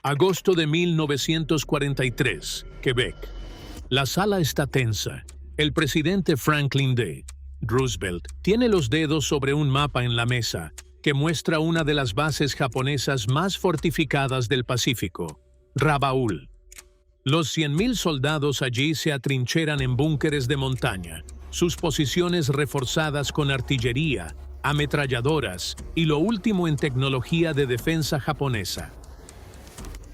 Agosto de 1943, Quebec. La sala está tensa. El presidente Franklin D. Roosevelt tiene los dedos sobre un mapa en la mesa que muestra una de las bases japonesas más fortificadas del Pacífico, Rabaul. Los 100,000 soldados allí se atrincheran en búnkeres de montaña, sus posiciones reforzadas con artillería, ametralladoras y lo último en tecnología de defensa japonesa.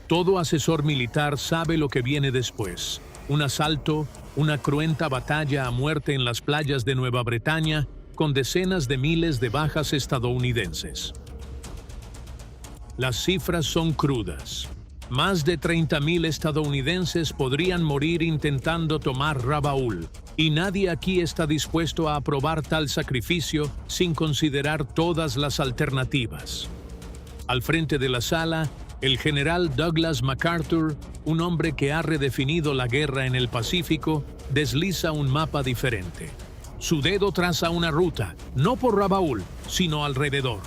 Todo asesor militar sabe lo que viene después: un asalto, una cruenta batalla a muerte en las playas de Nueva Bretaña, con decenas de miles de bajas estadounidenses. Las cifras son crudas. Más de 30,000 estadounidenses podrían morir intentando tomar Rabaul, y nadie aquí está dispuesto a aprobar tal sacrificio sin considerar todas las alternativas. Al frente de la sala, el general Douglas MacArthur, un hombre que ha redefinido la guerra en el Pacífico, desliza un mapa diferente. Su dedo traza una ruta, no por Rabaul, sino alrededor.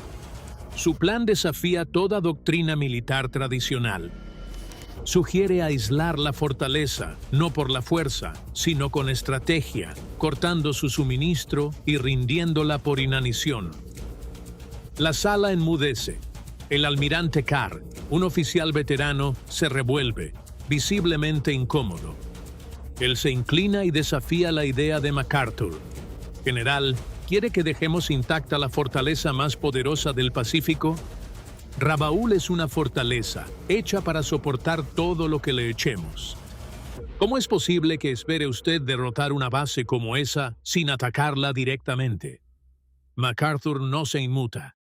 Su plan desafía toda doctrina militar tradicional. Sugiere aislar la fortaleza, no por la fuerza, sino con estrategia, cortando su suministro y rindiéndola por inanición. La sala enmudece. El almirante Carr, un oficial veterano, se revuelve, visiblemente incómodo. Él se inclina y desafía la idea de MacArthur. General, ¿quiere que dejemos intacta la fortaleza más poderosa del Pacífico? Rabaul es una fortaleza, hecha para soportar todo lo que le echemos. ¿Cómo es posible que espere usted derrotar una base como esa sin atacarla directamente? MacArthur no se inmuta.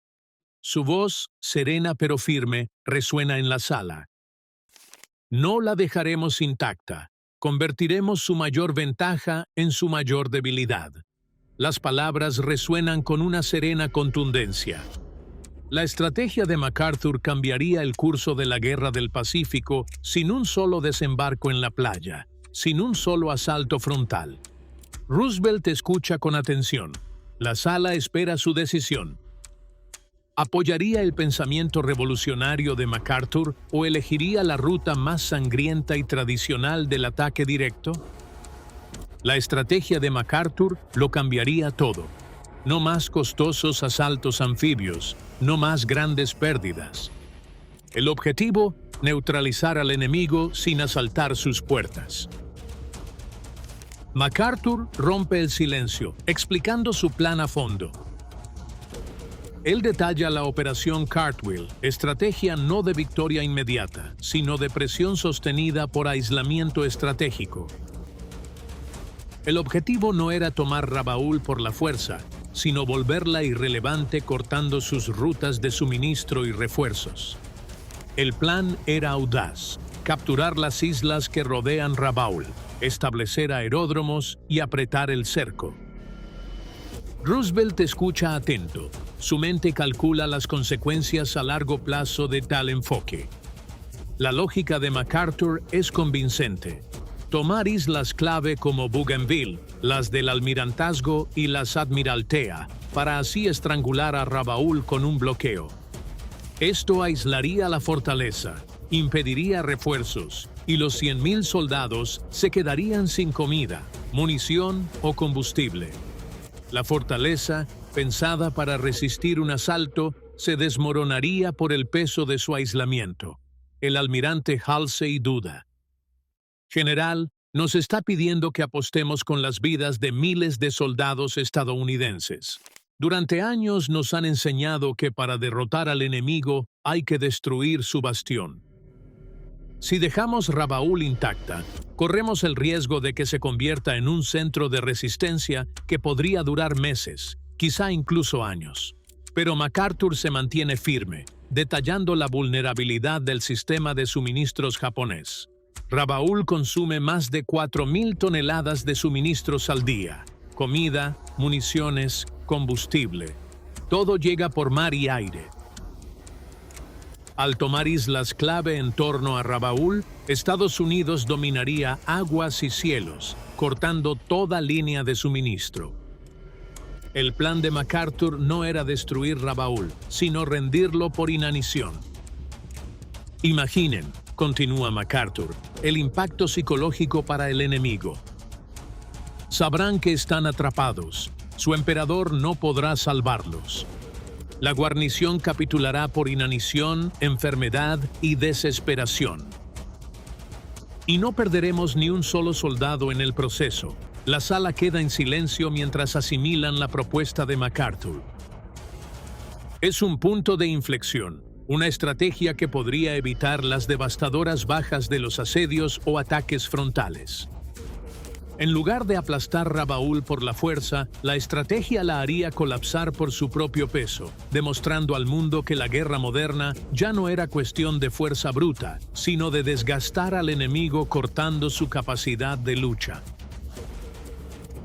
Su voz, serena pero firme, resuena en la sala. No la dejaremos intacta. Convertiremos su mayor ventaja en su mayor debilidad. Las palabras resuenan con una serena contundencia. La estrategia de MacArthur cambiaría el curso de la Guerra del Pacífico sin un solo desembarco en la playa, sin un solo asalto frontal. Roosevelt escucha con atención. La sala espera su decisión. ¿Apoyaría el pensamiento revolucionario de MacArthur o elegiría la ruta más sangrienta y tradicional del ataque directo? La estrategia de MacArthur lo cambiaría todo. No más costosos asaltos anfibios, no más grandes pérdidas. El objetivo, neutralizar al enemigo sin asaltar sus puertas. MacArthur rompe el silencio, explicando su plan a fondo. Él detalla la operación Cartwheel, estrategia no de victoria inmediata, sino de presión sostenida por aislamiento estratégico. El objetivo no era tomar Rabaul por la fuerza, sino volverla irrelevante cortando sus rutas de suministro y refuerzos. El plan era audaz: capturar las islas que rodean Rabaul, establecer aeródromos y apretar el cerco. Roosevelt escucha atento. Su mente calcula las consecuencias a largo plazo de tal enfoque. La lógica de MacArthur es convincente. Tomar islas clave como Bougainville, las del Almirantazgo y las Admiraltea, para así estrangular a Rabaul con un bloqueo. Esto aislaría la fortaleza, impediría refuerzos, y los 100,000 soldados se quedarían sin comida, munición o combustible. La fortaleza, pensada para resistir un asalto, se desmoronaría por el peso de su aislamiento. El almirante Halsey duda. General, nos está pidiendo que apostemos con las vidas de miles de soldados estadounidenses. Durante años nos han enseñado que para derrotar al enemigo hay que destruir su bastión. Si dejamos Rabaul intacta, corremos el riesgo de que se convierta en un centro de resistencia que podría durar meses, quizá incluso años. Pero MacArthur se mantiene firme, detallando la vulnerabilidad del sistema de suministros japonés. Rabaul consume más de 4,000 toneladas de suministros al día: comida, municiones, combustible. Todo llega por mar y aire. Al tomar islas clave en torno a Rabaul, Estados Unidos dominaría aguas y cielos, cortando toda línea de suministro. El plan de MacArthur no era destruir Rabaul, sino rendirlo por inanición. Imaginen, continúa MacArthur, el impacto psicológico para el enemigo. Sabrán que están atrapados. Su emperador no podrá salvarlos. La guarnición capitulará por inanición, enfermedad y desesperación. Y no perderemos ni un solo soldado en el proceso. La sala queda en silencio mientras asimilan la propuesta de MacArthur. Es un punto de inflexión, una estrategia que podría evitar las devastadoras bajas de los asedios o ataques frontales. En lugar de aplastar Rabaul por la fuerza, la estrategia la haría colapsar por su propio peso, demostrando al mundo que la guerra moderna ya no era cuestión de fuerza bruta, sino de desgastar al enemigo cortando su capacidad de lucha.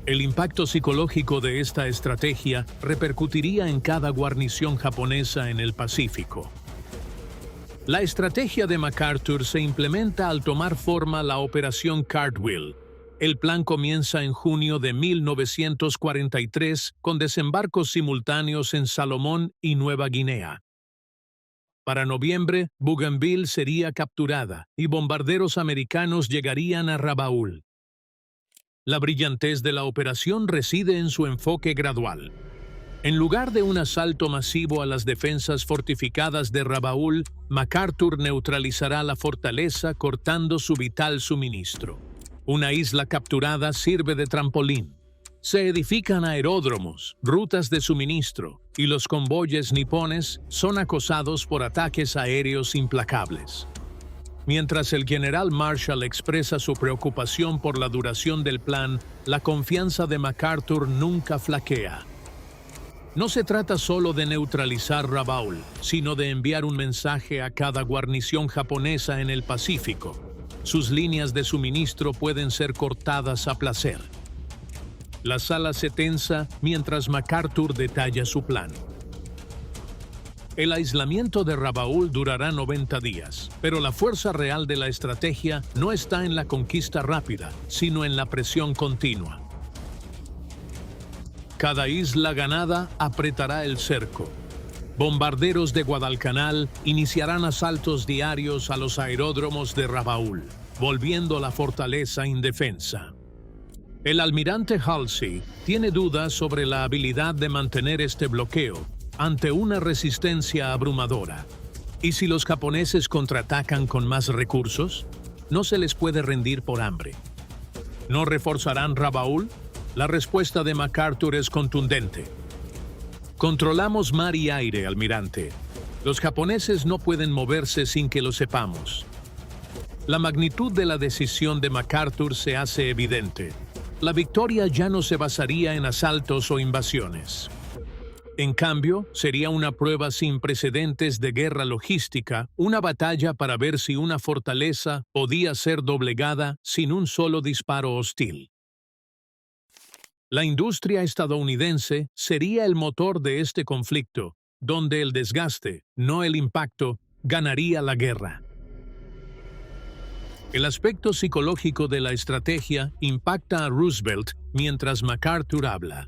El impacto psicológico de esta estrategia repercutiría en cada guarnición japonesa en el Pacífico. La estrategia de MacArthur se implementa al tomar forma la Operación Cartwheel. El plan comienza en junio de 1943 con desembarcos simultáneos en Salomón y Nueva Guinea. Para noviembre, Bougainville sería capturada y bombarderos americanos llegarían a Rabaul. La brillantez de la operación reside en su enfoque gradual. En lugar de un asalto masivo a las defensas fortificadas de Rabaul, MacArthur neutralizará la fortaleza cortando su vital suministro. Una isla capturada sirve de trampolín. Se edifican aeródromos, rutas de suministro, y los convoyes nipones son acosados por ataques aéreos implacables. Mientras el general Marshall expresa su preocupación por la duración del plan, la confianza de MacArthur nunca flaquea. No se trata solo de neutralizar Rabaul, sino de enviar un mensaje a cada guarnición japonesa en el Pacífico. Sus líneas de suministro pueden ser cortadas a placer. La sala se tensa mientras MacArthur detalla su plan. El aislamiento de Rabaul durará 90 días, pero la fuerza real de la estrategia no está en la conquista rápida, sino en la presión continua. Cada isla ganada apretará el cerco. Bombarderos de Guadalcanal iniciarán asaltos diarios a los aeródromos de Rabaul, volviendo la fortaleza indefensa. El almirante Halsey tiene dudas sobre la habilidad de mantener este bloqueo ante una resistencia abrumadora. ¿Y si los japoneses contraatacan con más recursos? No se les puede rendir por hambre. ¿No reforzarán Rabaul? La respuesta de MacArthur es contundente. Controlamos mar y aire, almirante. Los japoneses no pueden moverse sin que lo sepamos. La magnitud de la decisión de MacArthur se hace evidente. La victoria ya no se basaría en asaltos o invasiones. En cambio, sería una prueba sin precedentes de guerra logística, una batalla para ver si una fortaleza podía ser doblegada sin un solo disparo hostil. La industria estadounidense sería el motor de este conflicto, donde el desgaste, no el impacto, ganaría la guerra. El aspecto psicológico de la estrategia impacta a Roosevelt mientras MacArthur habla.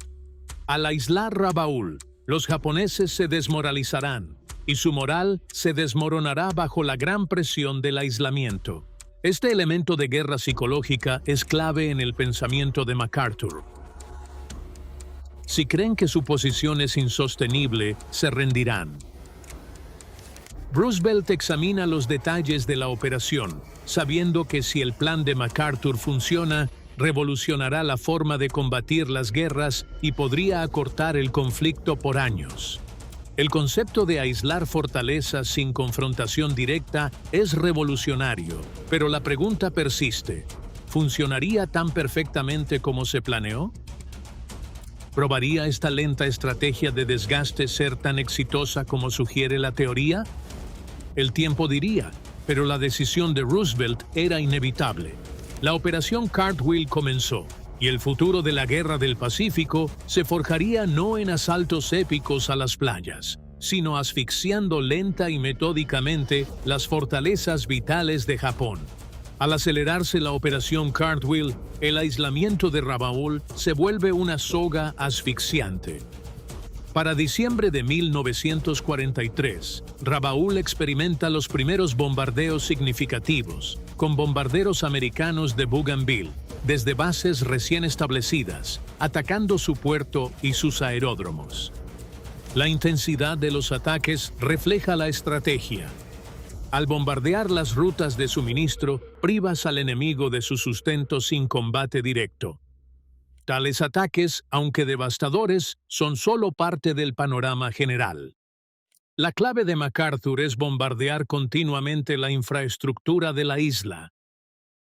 Al aislar Rabaul, los japoneses se desmoralizarán y su moral se desmoronará bajo la gran presión del aislamiento. Este elemento de guerra psicológica es clave en el pensamiento de MacArthur. Si creen que su posición es insostenible, se rendirán. Roosevelt examina los detalles de la operación, sabiendo que si el plan de MacArthur funciona, revolucionará la forma de combatir las guerras y podría acortar el conflicto por años. El concepto de aislar fortalezas sin confrontación directa es revolucionario, pero la pregunta persiste: ¿funcionaría tan perfectamente como se planeó? ¿Probaría esta lenta estrategia de desgaste ser tan exitosa como sugiere la teoría? El tiempo diría, pero la decisión de Roosevelt era inevitable. La operación Cartwheel comenzó, y el futuro de la Guerra del Pacífico se forjaría no en asaltos épicos a las playas, sino asfixiando lenta y metódicamente las fortalezas vitales de Japón. Al acelerarse la operación Cartwheel, el aislamiento de Rabaul se vuelve una soga asfixiante. Para diciembre de 1943, Rabaul experimenta los primeros bombardeos significativos, con bombarderos americanos de Bougainville, desde bases recién establecidas, atacando su puerto y sus aeródromos. La intensidad de los ataques refleja la estrategia. Al bombardear las rutas de suministro, privas al enemigo de su sustento sin combate directo. Tales ataques, aunque devastadores, son solo parte del panorama general. La clave de MacArthur es bombardear continuamente la infraestructura de la isla.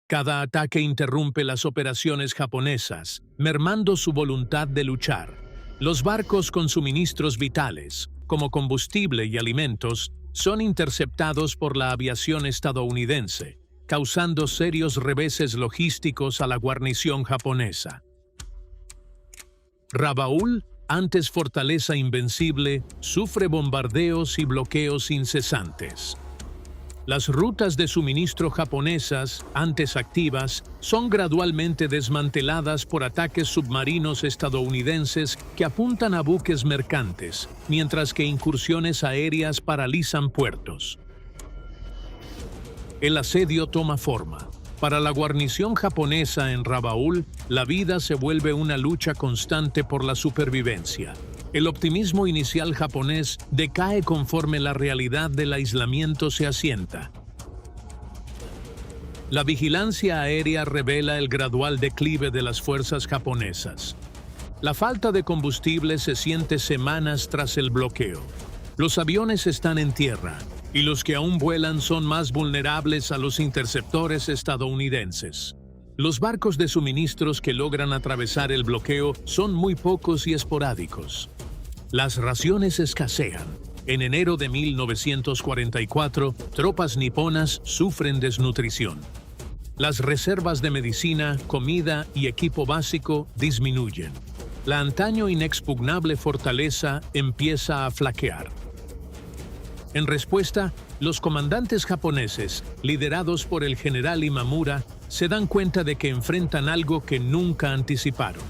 Cada ataque interrumpe las operaciones japonesas, mermando su voluntad de luchar. Los barcos con suministros vitales, como combustible y alimentos, son interceptados por la aviación estadounidense, causando serios reveses logísticos a la guarnición japonesa. Rabaul, antes fortaleza invencible, sufre bombardeos y bloqueos incesantes. Las rutas de suministro japonesas, antes activas, son gradualmente desmanteladas por ataques submarinos estadounidenses que apuntan a buques mercantes, mientras que incursiones aéreas paralizan puertos. El asedio toma forma. Para la guarnición japonesa en Rabaul, la vida se vuelve una lucha constante por la supervivencia. El optimismo inicial japonés decae conforme la realidad del aislamiento se asienta. La vigilancia aérea revela el gradual declive de las fuerzas japonesas. La falta de combustible se siente semanas tras el bloqueo. Los aviones están en tierra, y los que aún vuelan son más vulnerables a los interceptores estadounidenses. Los barcos de suministros que logran atravesar el bloqueo son muy pocos y esporádicos. Las raciones escasean. En enero de 1944, tropas niponas sufren desnutrición. Las reservas de medicina, comida y equipo básico disminuyen. La antaño inexpugnable fortaleza empieza a flaquear. En respuesta, los comandantes japoneses, liderados por el general Imamura, se dan cuenta de que enfrentan algo que nunca anticiparon: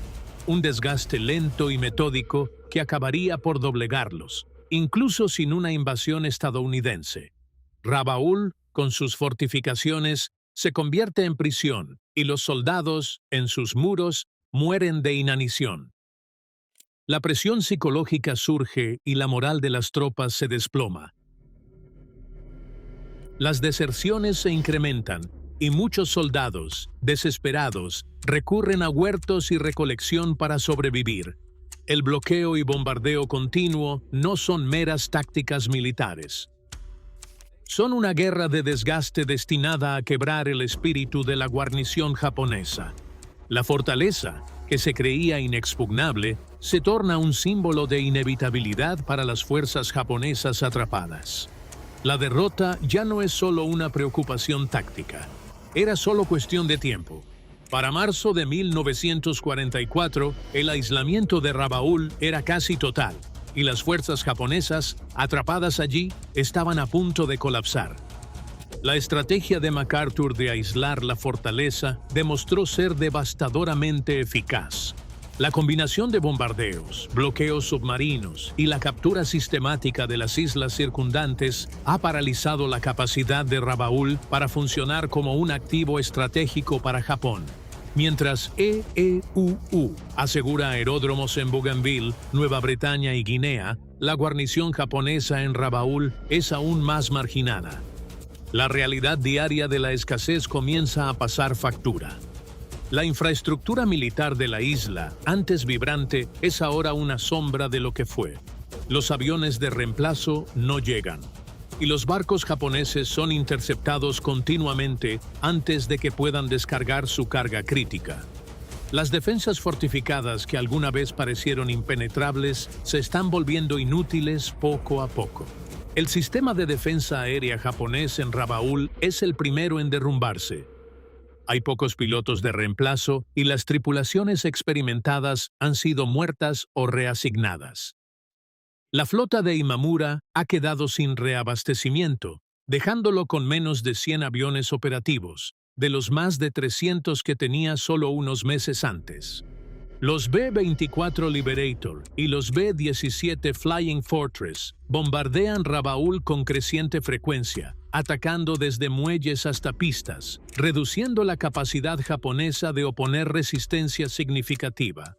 un desgaste lento y metódico que acabaría por doblegarlos, incluso sin una invasión estadounidense. Rabaul, con sus fortificaciones, se convierte en prisión, y los soldados, en sus muros, mueren de inanición. La presión psicológica surge y la moral de las tropas se desploma. Las deserciones se incrementan y muchos soldados, desesperados, recurren a huertos y recolección para sobrevivir. El bloqueo y bombardeo continuo no son meras tácticas militares. Son una guerra de desgaste destinada a quebrar el espíritu de la guarnición japonesa. La fortaleza, que se creía inexpugnable, se torna un símbolo de inevitabilidad para las fuerzas japonesas atrapadas. La derrota ya no es solo una preocupación táctica, era solo cuestión de tiempo. Para marzo de 1944, el aislamiento de Rabaul era casi total, y las fuerzas japonesas, atrapadas allí, estaban a punto de colapsar. La estrategia de MacArthur de aislar la fortaleza demostró ser devastadoramente eficaz. La combinación de bombardeos, bloqueos submarinos y la captura sistemática de las islas circundantes ha paralizado la capacidad de Rabaul para funcionar como un activo estratégico para Japón. Mientras EEUU asegura aeródromos en Bougainville, Nueva Bretaña y Guinea, la guarnición japonesa en Rabaul es aún más marginada. La realidad diaria de la escasez comienza a pasar factura. La infraestructura militar de la isla, antes vibrante, es ahora una sombra de lo que fue. Los aviones de reemplazo no llegan, y los barcos japoneses son interceptados continuamente antes de que puedan descargar su carga crítica. Las defensas fortificadas que alguna vez parecieron impenetrables se están volviendo inútiles poco a poco. El sistema de defensa aérea japonés en Rabaul es el primero en derrumbarse. Hay pocos pilotos de reemplazo y las tripulaciones experimentadas han sido muertas o reasignadas. La flota de Imamura ha quedado sin reabastecimiento, dejándolo con menos de 100 aviones operativos, de los más de 300 que tenía solo unos meses antes. Los B-24 Liberator y los B-17 Flying Fortress bombardean Rabaul con creciente frecuencia, atacando desde muelles hasta pistas, reduciendo la capacidad japonesa de oponer resistencia significativa.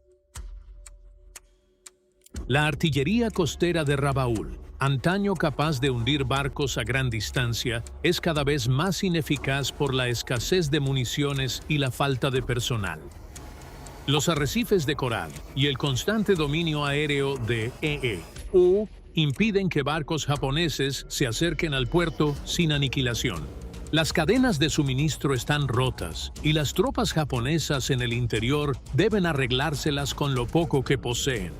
La artillería costera de Rabaul, antaño capaz de hundir barcos a gran distancia, es cada vez más ineficaz por la escasez de municiones y la falta de personal. Los arrecifes de coral y el constante dominio aéreo de EEU impiden que barcos japoneses se acerquen al puerto sin aniquilación. Las cadenas de suministro están rotas y las tropas japonesas en el interior deben arreglárselas con lo poco que poseen.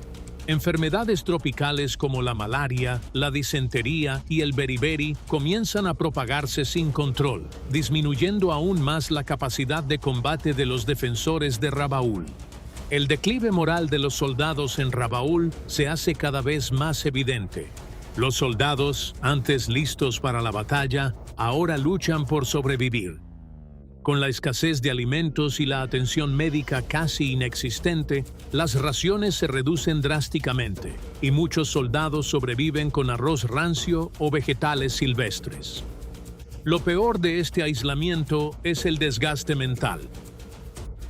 Enfermedades tropicales como la malaria, la disentería y el beriberi comienzan a propagarse sin control, disminuyendo aún más la capacidad de combate de los defensores de Rabaul. El declive moral de los soldados en Rabaul se hace cada vez más evidente. Los soldados, antes listos para la batalla, ahora luchan por sobrevivir. Con la escasez de alimentos y la atención médica casi inexistente, las raciones se reducen drásticamente y muchos soldados sobreviven con arroz rancio o vegetales silvestres. Lo peor de este aislamiento es el desgaste mental.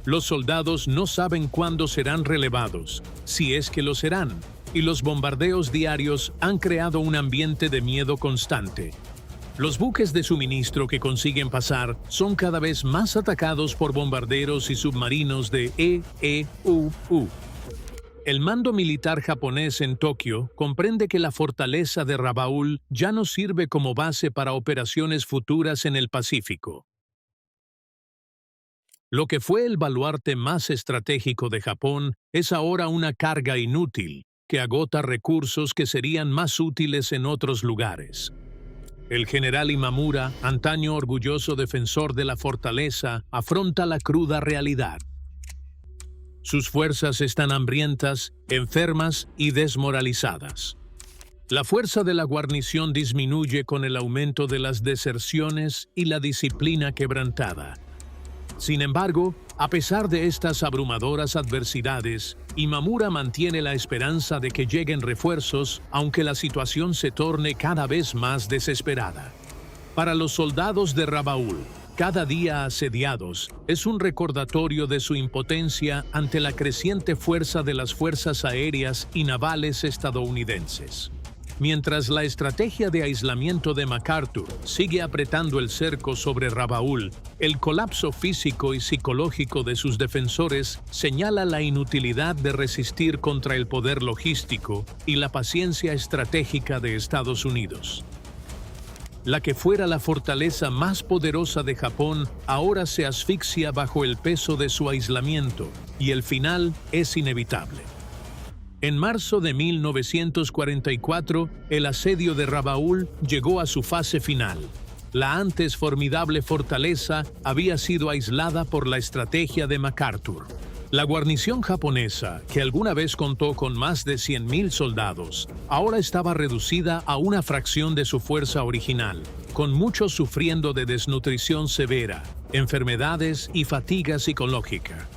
Los soldados no saben cuándo serán relevados, si es que lo serán, y los bombardeos diarios han creado un ambiente de miedo constante. Los buques de suministro que consiguen pasar son cada vez más atacados por bombarderos y submarinos de EEU. El mando militar japonés en Tokio comprende que la fortaleza de Rabaul ya no sirve como base para operaciones futuras en el Pacífico. Lo que fue el baluarte más estratégico de Japón es ahora una carga inútil que agota recursos que serían más útiles en otros lugares. El general Imamura, antaño orgulloso defensor de la fortaleza, afronta la cruda realidad. Sus fuerzas están hambrientas, enfermas y desmoralizadas. La fuerza de la guarnición disminuye con el aumento de las deserciones y la disciplina quebrantada. Sin embargo, a pesar de estas abrumadoras adversidades, Imamura mantiene la esperanza de que lleguen refuerzos, aunque la situación se torne cada vez más desesperada. Para los soldados de Rabaul, cada día asediados es un recordatorio de su impotencia ante la creciente fuerza de las fuerzas aéreas y navales estadounidenses. Mientras la estrategia de aislamiento de MacArthur sigue apretando el cerco sobre Rabaul, el colapso físico y psicológico de sus defensores señala la inutilidad de resistir contra el poder logístico y la paciencia estratégica de Estados Unidos. La que fuera la fortaleza más poderosa de Japón ahora se asfixia bajo el peso de su aislamiento, y el final es inevitable. En marzo de 1944, el asedio de Rabaul llegó a su fase final. La antes formidable fortaleza había sido aislada por la estrategia de MacArthur. La guarnición japonesa, que alguna vez contó con más de 100.000 soldados, ahora estaba reducida a una fracción de su fuerza original, con muchos sufriendo de desnutrición severa, enfermedades y fatiga psicológica.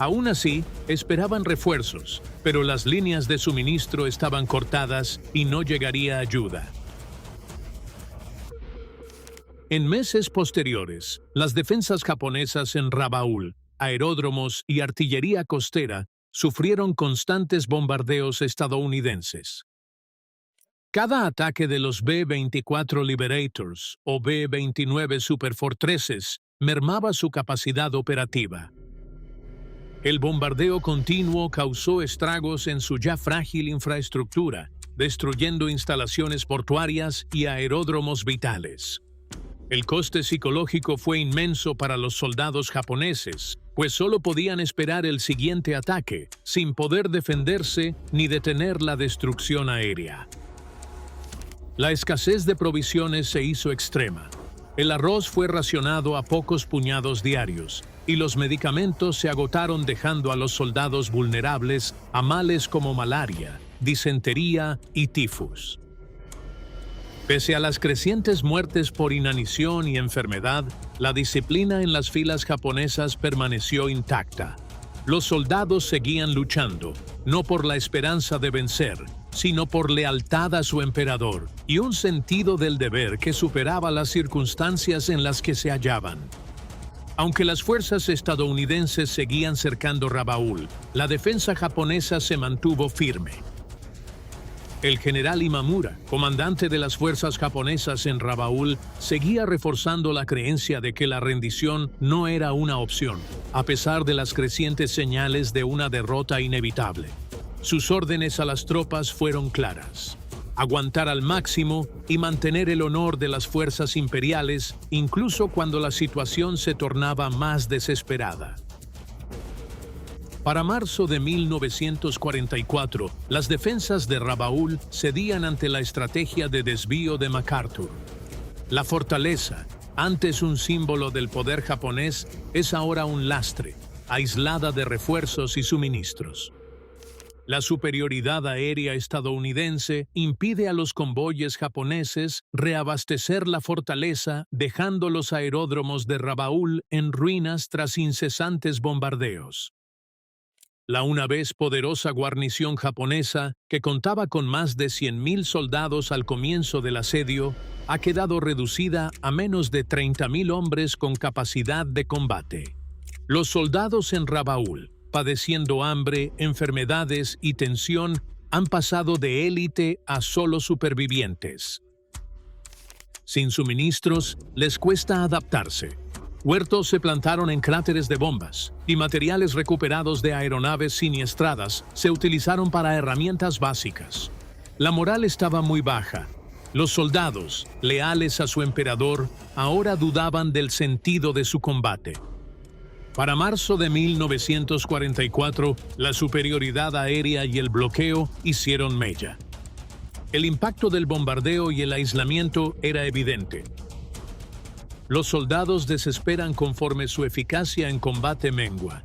Aún así, esperaban refuerzos, pero las líneas de suministro estaban cortadas y no llegaría ayuda. En meses posteriores, las defensas japonesas en Rabaul, aeródromos y artillería costera sufrieron constantes bombardeos estadounidenses. Cada ataque de los B-24 Liberators o B-29 Superfortresses mermaba su capacidad operativa. El bombardeo continuo causó estragos en su ya frágil infraestructura, destruyendo instalaciones portuarias y aeródromos vitales. El coste psicológico fue inmenso para los soldados japoneses, pues solo podían esperar el siguiente ataque, sin poder defenderse ni detener la destrucción aérea. La escasez de provisiones se hizo extrema. El arroz fue racionado a pocos puñados diarios, y los medicamentos se agotaron dejando a los soldados vulnerables a males como malaria, disentería y tifus. Pese a las crecientes muertes por inanición y enfermedad, la disciplina en las filas japonesas permaneció intacta. Los soldados seguían luchando, no por la esperanza de vencer, sino por lealtad a su emperador y un sentido del deber que superaba las circunstancias en las que se hallaban. Aunque las fuerzas estadounidenses seguían cercando Rabaul, la defensa japonesa se mantuvo firme. El general Imamura, comandante de las fuerzas japonesas en Rabaul, seguía reforzando la creencia de que la rendición no era una opción, a pesar de las crecientes señales de una derrota inevitable. Sus órdenes a las tropas fueron claras: aguantar al máximo y mantener el honor de las fuerzas imperiales, incluso cuando la situación se tornaba más desesperada. Para marzo de 1944, las defensas de Rabaul cedían ante la estrategia de desvío de MacArthur. La fortaleza, antes un símbolo del poder japonés, es ahora un lastre, aislada de refuerzos y suministros. La superioridad aérea estadounidense impide a los convoyes japoneses reabastecer la fortaleza, dejando los aeródromos de Rabaul en ruinas tras incesantes bombardeos. La una vez poderosa guarnición japonesa, que contaba con más de 100.000 soldados al comienzo del asedio, ha quedado reducida a menos de 30.000 hombres con capacidad de combate. Los soldados en Rabaul, padeciendo hambre, enfermedades y tensión, han pasado de élite a solo supervivientes. Sin suministros, les cuesta adaptarse. Huertos se plantaron en cráteres de bombas, y materiales recuperados de aeronaves siniestradas se utilizaron para herramientas básicas. La moral estaba muy baja. Los soldados, leales a su emperador, ahora dudaban del sentido de su combate. Para marzo de 1944, la superioridad aérea y el bloqueo hicieron mella. El impacto del bombardeo y el aislamiento era evidente. Los soldados desesperan conforme su eficacia en combate mengua.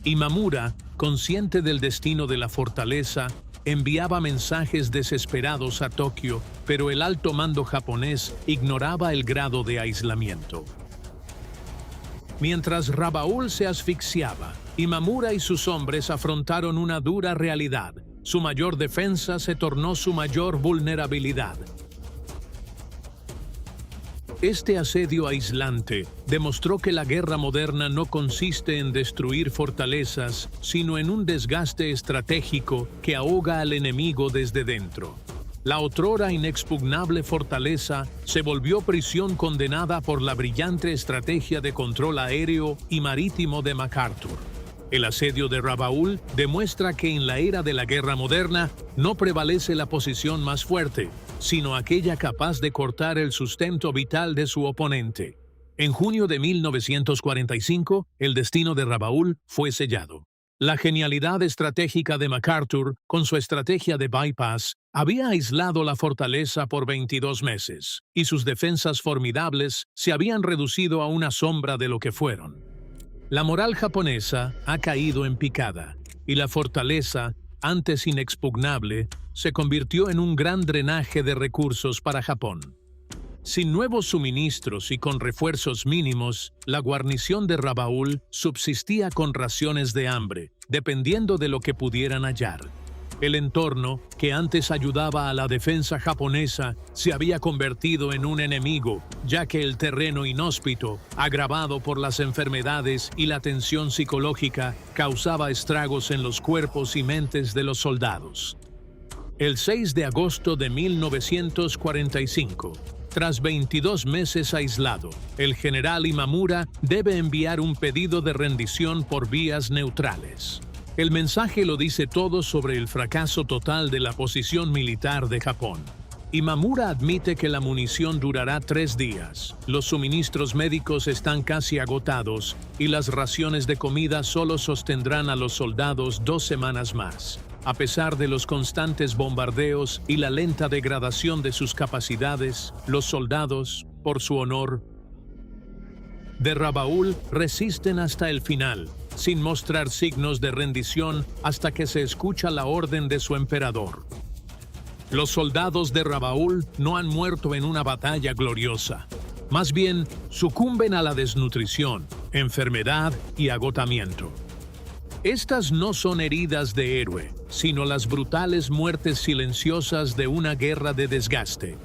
Imamura, consciente del destino de la fortaleza, enviaba mensajes desesperados a Tokio, pero el alto mando japonés ignoraba el grado de aislamiento. Mientras Rabaul se asfixiaba, Imamura y sus hombres afrontaron una dura realidad. Su mayor defensa se tornó su mayor vulnerabilidad. Este asedio aislante demostró que la guerra moderna no consiste en destruir fortalezas, sino en un desgaste estratégico que ahoga al enemigo desde dentro. La otrora inexpugnable fortaleza se volvió prisión condenada por la brillante estrategia de control aéreo y marítimo de MacArthur. El asedio de Rabaul demuestra que en la era de la guerra moderna no prevalece la posición más fuerte, sino aquella capaz de cortar el sustento vital de su oponente. En junio de 1945, el destino de Rabaul fue sellado. La genialidad estratégica de MacArthur, con su estrategia de bypass, había aislado la fortaleza por 22 meses, y sus defensas formidables se habían reducido a una sombra de lo que fueron. La moral japonesa ha caído en picada, y la fortaleza, antes inexpugnable, se convirtió en un gran drenaje de recursos para Japón. Sin nuevos suministros y con refuerzos mínimos, la guarnición de Rabaul subsistía con raciones de hambre, dependiendo de lo que pudieran hallar. El entorno, que antes ayudaba a la defensa japonesa, se había convertido en un enemigo, ya que el terreno inhóspito, agravado por las enfermedades y la tensión psicológica, causaba estragos en los cuerpos y mentes de los soldados. El 6 de agosto de 1945, tras 22 meses aislado, el general Imamura debe enviar un pedido de rendición por vías neutrales. El mensaje lo dice todo sobre el fracaso total de la posición militar de Japón. Imamura admite que la munición durará 3 días, los suministros médicos están casi agotados y las raciones de comida solo sostendrán a los soldados 2 semanas más. A pesar de los constantes bombardeos y la lenta degradación de sus capacidades, los soldados, por su honor, de Rabaul resisten hasta el final, sin mostrar signos de rendición hasta que se escucha la orden de su emperador. Los soldados de Rabaul no han muerto en una batalla gloriosa. Más bien, sucumben a la desnutrición, enfermedad y agotamiento. Estas no son heridas de héroe, sino las brutales muertes silenciosas de una guerra de desgaste.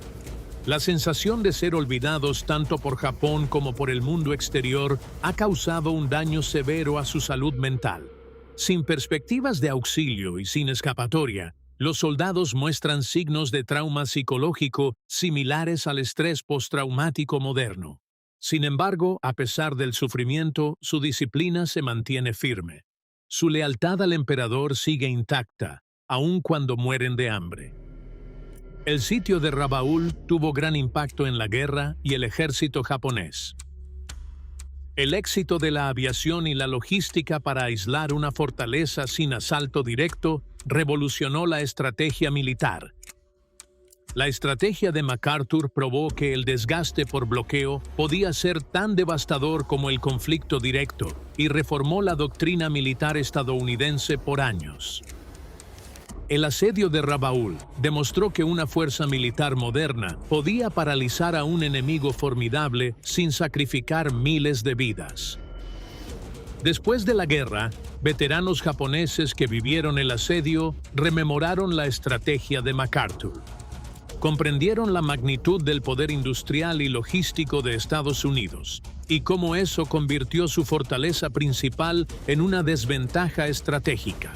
La sensación de ser olvidados tanto por Japón como por el mundo exterior ha causado un daño severo a su salud mental. Sin perspectivas de auxilio y sin escapatoria, los soldados muestran signos de trauma psicológico similares al estrés postraumático moderno. Sin embargo, a pesar del sufrimiento, su disciplina se mantiene firme. Su lealtad al emperador sigue intacta, aun cuando mueren de hambre. El sitio de Rabaul tuvo gran impacto en la guerra y el ejército japonés. El éxito de la aviación y la logística para aislar una fortaleza sin asalto directo revolucionó la estrategia militar. La estrategia de MacArthur probó que el desgaste por bloqueo podía ser tan devastador como el conflicto directo y reformó la doctrina militar estadounidense por años. El asedio de Rabaul demostró que una fuerza militar moderna podía paralizar a un enemigo formidable sin sacrificar miles de vidas. Después de la guerra, veteranos japoneses que vivieron el asedio rememoraron la estrategia de MacArthur. Comprendieron la magnitud del poder industrial y logístico de Estados Unidos y cómo eso convirtió su fortaleza principal en una desventaja estratégica.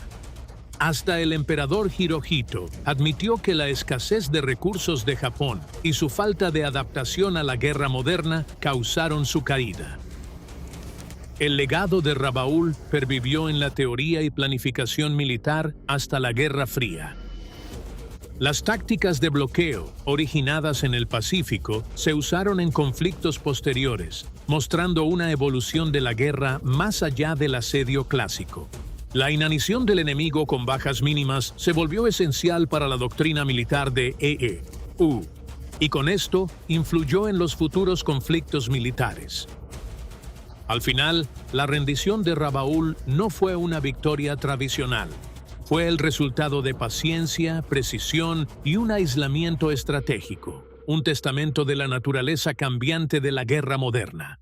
Hasta el emperador Hirohito admitió que la escasez de recursos de Japón y su falta de adaptación a la guerra moderna causaron su caída. El legado de Rabaul pervivió en la teoría y planificación militar hasta la Guerra Fría. Las tácticas de bloqueo, originadas en el Pacífico, se usaron en conflictos posteriores, mostrando una evolución de la guerra más allá del asedio clásico. La inanición del enemigo con bajas mínimas se volvió esencial para la doctrina militar de EE-U, y con esto influyó en los futuros conflictos militares. Al final, la rendición de Rabaul no fue una victoria tradicional. Fue el resultado de paciencia, precisión y un aislamiento estratégico, un testamento de la naturaleza cambiante de la guerra moderna.